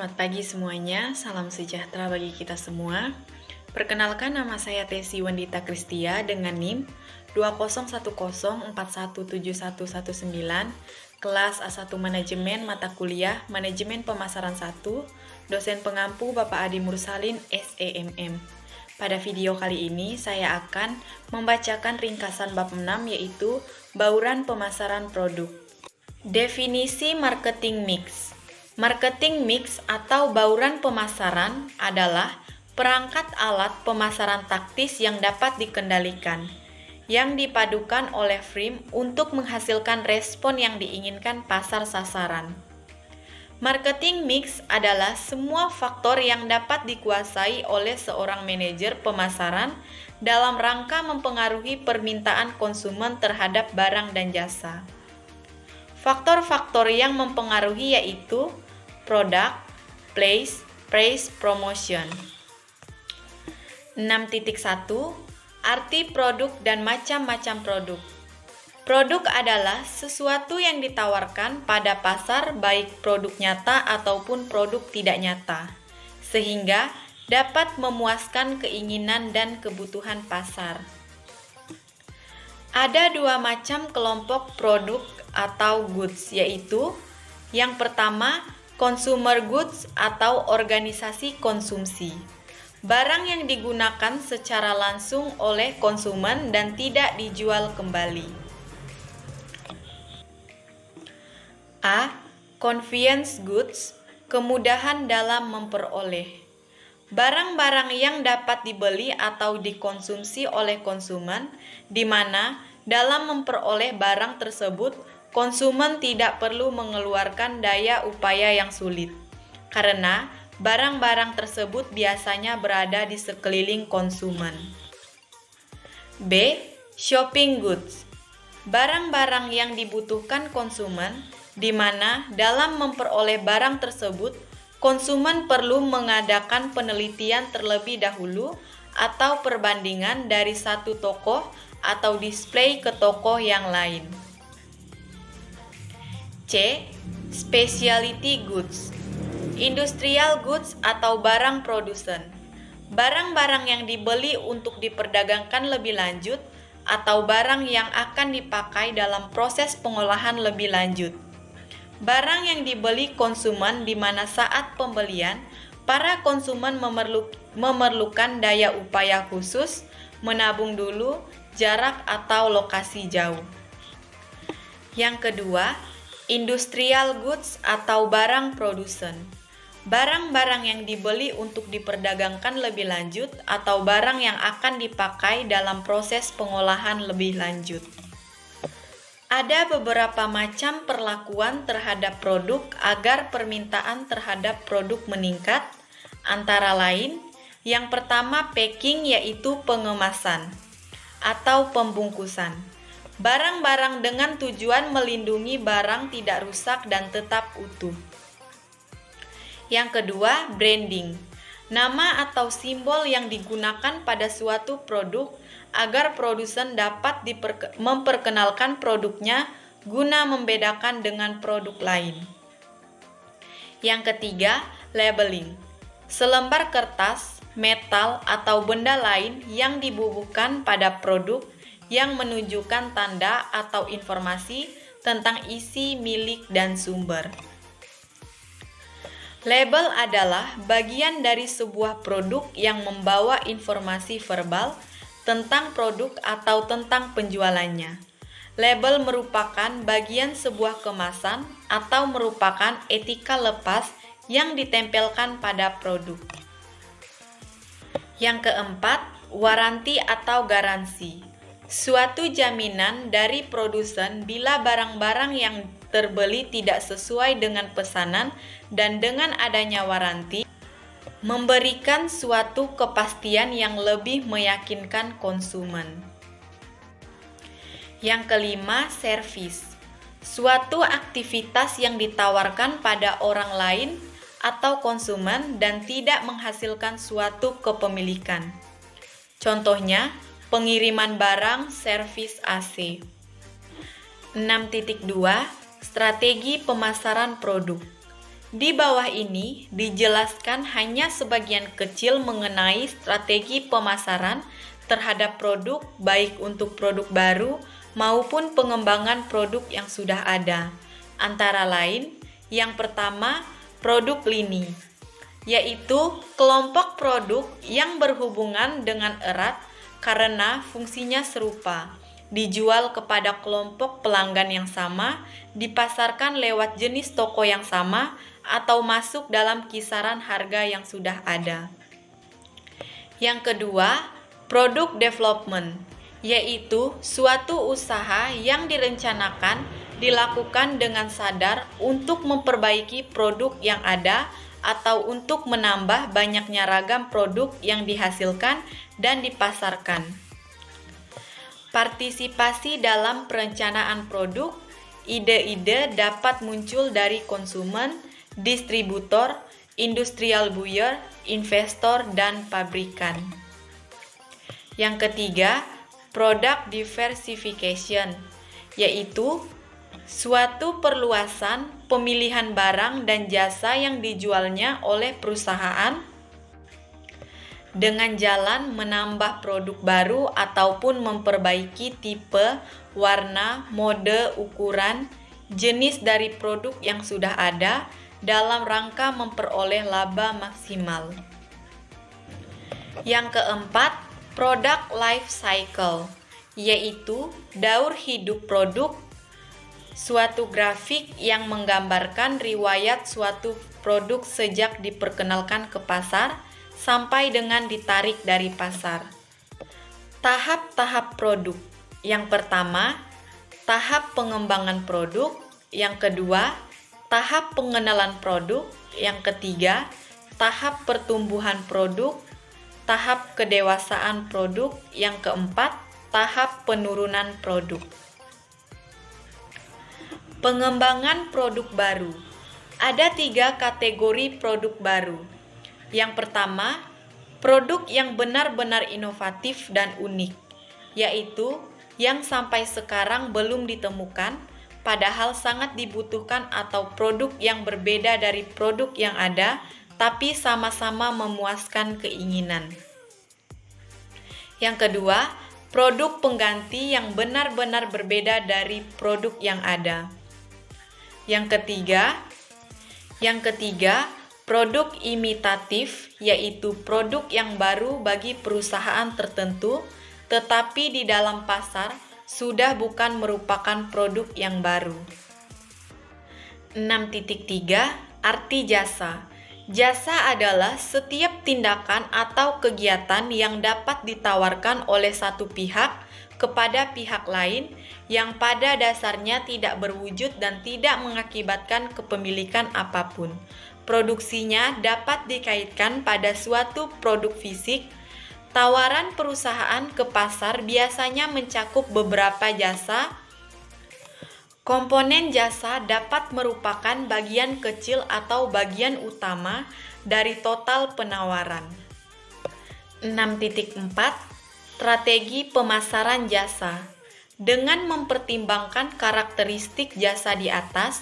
Selamat pagi semuanya, salam sejahtera bagi kita semua. Perkenalkan, nama saya Tesi Wendita Kristia dengan NIM 2010417119, kelas A1 Manajemen Mata Kuliah Manajemen Pemasaran 1, dosen pengampu Bapak Adi Mursalin, SEMM. Pada video kali ini, saya akan membacakan ringkasan bab 6, yaitu bauran pemasaran produk. Definisi marketing mix. Marketing mix atau bauran pemasaran adalah perangkat alat pemasaran taktis yang dapat dikendalikan, yang dipadukan oleh frame untuk menghasilkan respon yang diinginkan pasar sasaran. Marketing mix adalah semua faktor yang dapat dikuasai oleh seorang manajer pemasaran dalam rangka mempengaruhi permintaan konsumen terhadap barang dan jasa. Faktor-faktor yang mempengaruhi yaitu product, place, price, promotion. 6.1 Arti produk dan macam-macam produk. Produk adalah sesuatu yang ditawarkan pada pasar, baik produk nyata ataupun produk tidak nyata, sehingga dapat memuaskan keinginan dan kebutuhan pasar. Ada dua macam kelompok produk atau goods, yaitu yang pertama, consumer goods atau organisasi konsumsi. Barang yang digunakan secara langsung oleh konsumen dan tidak dijual kembali. A. Convenience goods, kemudahan dalam memperoleh. Barang-barang yang dapat dibeli atau dikonsumsi oleh konsumen, di mana dalam memperoleh barang tersebut, konsumen tidak perlu mengeluarkan daya upaya yang sulit, karena barang-barang tersebut biasanya berada di sekeliling konsumen. B. Shopping goods. Barang-barang yang dibutuhkan konsumen, di mana dalam memperoleh barang tersebut, konsumen perlu mengadakan penelitian terlebih dahulu atau perbandingan dari satu toko atau display ke toko yang lain. C. Specialty goods. Industrial goods atau barang produsen. Barang-barang yang dibeli untuk diperdagangkan lebih lanjut atau barang yang akan dipakai dalam proses pengolahan lebih lanjut. Barang yang dibeli konsumen di mana saat pembelian, para konsumen memerlukan daya upaya khusus, menabung dulu, jarak atau lokasi jauh. Yang kedua, industrial goods atau barang produsen. Barang-barang yang dibeli untuk diperdagangkan lebih lanjut atau barang yang akan dipakai dalam proses pengolahan lebih lanjut. Ada beberapa macam perlakuan terhadap produk agar permintaan terhadap produk meningkat, antara lain, yang pertama packing, yaitu pengemasan atau pembungkusan. Barang-barang dengan tujuan melindungi barang tidak rusak dan tetap utuh. Yang kedua, branding. Nama atau simbol yang digunakan pada suatu produk agar produsen dapat memperkenalkan produknya guna membedakan dengan produk lain. Yang ketiga, labeling. Selembar kertas, metal, atau benda lain yang dibubuhkan pada produk yang menunjukkan tanda atau informasi tentang isi, milik, dan sumber. Label adalah bagian dari sebuah produk yang membawa informasi verbal tentang produk atau tentang penjualannya. Label merupakan bagian sebuah kemasan atau merupakan etika lepas yang ditempelkan pada produk. Yang keempat, waranti atau garansi. Suatu jaminan dari produsen bila barang-barang yang terbeli tidak sesuai dengan pesanan dan dengan adanya waranti, memberikan suatu kepastian yang lebih meyakinkan konsumen. Yang kelima, servis. Suatu aktivitas yang ditawarkan pada orang lain atau konsumen dan tidak menghasilkan suatu kepemilikan. Contohnya, pengiriman barang, servis AC. 6.2 Strategi pemasaran produk. Di bawah ini dijelaskan hanya sebagian kecil mengenai strategi pemasaran terhadap produk, baik untuk produk baru maupun pengembangan produk yang sudah ada. Antara lain, yang pertama, produk lini, yaitu kelompok produk yang berhubungan dengan erat karena fungsinya serupa, dijual kepada kelompok pelanggan yang sama, dipasarkan lewat jenis toko yang sama, atau masuk dalam kisaran harga yang sudah ada. Yang kedua, product development, yaitu suatu usaha yang direncanakan dilakukan dengan sadar untuk memperbaiki produk yang ada atau untuk menambah banyaknya ragam produk yang dihasilkan dan dipasarkan. Partisipasi dalam perencanaan produk, ide-ide dapat muncul dari konsumen, distributor, industrial buyer, investor, dan pabrikan. Yang ketiga, product diversification, yaitu suatu perluasan pemilihan barang dan jasa yang dijualnya oleh perusahaan dengan jalan menambah produk baru ataupun memperbaiki tipe, warna, mode, ukuran, jenis dari produk yang sudah ada dalam rangka memperoleh laba maksimal. Yang keempat, product life cycle, yaitu daur hidup produk, suatu grafik yang menggambarkan riwayat suatu produk sejak diperkenalkan ke pasar sampai dengan ditarik dari pasar. Tahap-tahap produk. Yang pertama, tahap pengembangan produk. Yang kedua, tahap pengenalan produk. Yang ketiga, tahap pertumbuhan produk. Tahap kedewasaan produk. Yang keempat, tahap penurunan produk. Pengembangan produk baru. Ada 3 kategori produk baru. Yang pertama, produk yang benar-benar inovatif dan unik, yaitu yang sampai sekarang belum ditemukan, padahal sangat dibutuhkan, atau produk yang berbeda dari produk yang ada, tapi sama-sama memuaskan keinginan. Yang kedua, produk pengganti yang benar-benar berbeda dari produk yang ada. Yang ketiga, produk imitatif, yaitu produk yang baru bagi perusahaan tertentu, tetapi di dalam pasar sudah bukan merupakan produk yang baru. 6.3 Arti jasa. Jasa adalah setiap tindakan atau kegiatan yang dapat ditawarkan oleh satu pihak kepada pihak lain yang pada dasarnya tidak berwujud dan tidak mengakibatkan kepemilikan apapun. Produksinya dapat dikaitkan pada suatu produk fisik. Tawaran perusahaan ke pasar biasanya mencakup beberapa jasa. Komponen jasa dapat merupakan bagian kecil atau bagian utama dari total penawaran. 6.4 Strategi pemasaran jasa. Dengan mempertimbangkan karakteristik jasa di atas,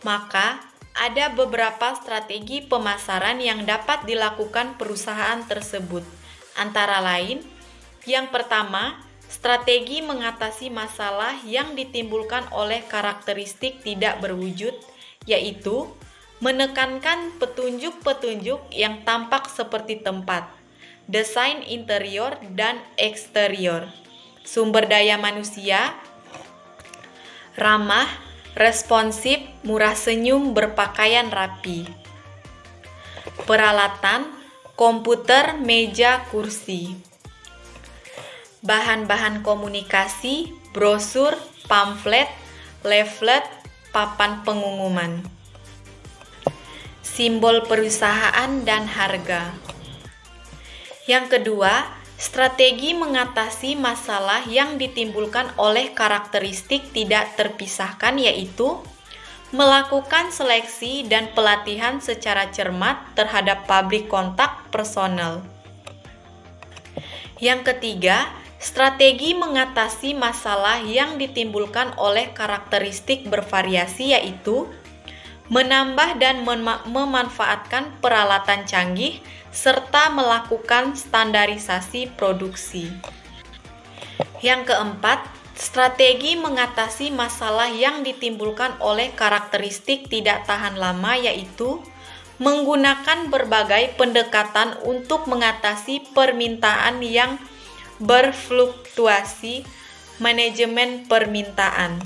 maka ada beberapa strategi pemasaran yang dapat dilakukan perusahaan tersebut. Antara lain, yang pertama, strategi mengatasi masalah yang ditimbulkan oleh karakteristik tidak berwujud, yaitu menekankan petunjuk-petunjuk yang tampak seperti tempat, desain interior dan eksterior, sumber daya manusia, ramah, responsif, murah senyum, berpakaian rapi. Peralatan, komputer, meja, kursi. Bahan-bahan komunikasi, brosur, pamflet, leaflet, papan pengumuman. Simbol perusahaan dan harga. Yang kedua, strategi mengatasi masalah yang ditimbulkan oleh karakteristik tidak terpisahkan, yaitu melakukan seleksi dan pelatihan secara cermat terhadap public contact personal. Yang ketiga, strategi mengatasi masalah yang ditimbulkan oleh karakteristik bervariasi, yaitu menambah dan memanfaatkan peralatan canggih, serta melakukan standarisasi produksi. Yang keempat, strategi mengatasi masalah yang ditimbulkan oleh karakteristik tidak tahan lama, yaitu menggunakan berbagai pendekatan untuk mengatasi permintaan yang berfluktuasi, manajemen permintaan.